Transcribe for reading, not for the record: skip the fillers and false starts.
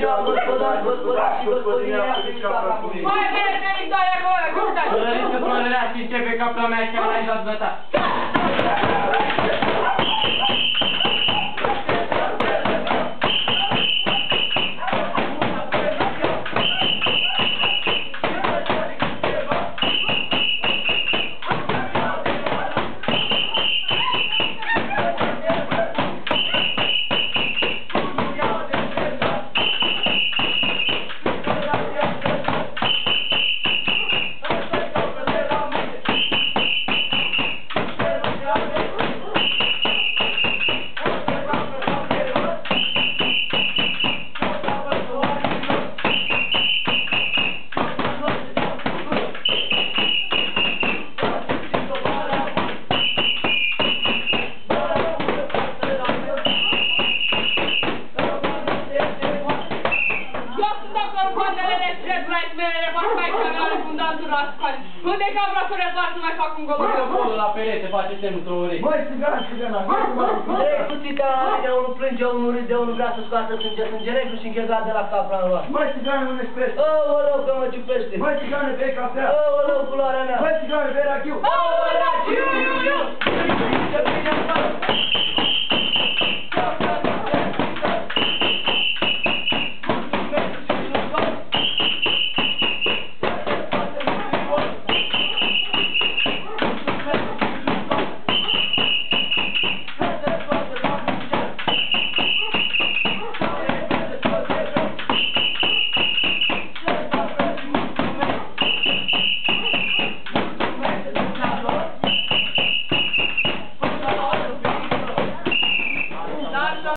ziua, gospodar, gospodar și gospodine, a primit acum. Mai bine pe victoria acolo, gata! Părăriță prălărea și începe capla mea chiar la aici la ta. Unde e cabra să repar să mai fac un gol? Acolo la perete face semnul într-o ureche. Băi, țigana, Ei, cuțita aia, unul plânge, unul râde, unul vrea să scoată sânge negru și închegat de la capra în luat. Băi, țigane, nu ne sprește. Aoleu, că mă ciupește. Băi, țigane, bei cafea. Aoleu, culoarea mea. Băi, țigane, bei rachiu. Aoleu, rachiu!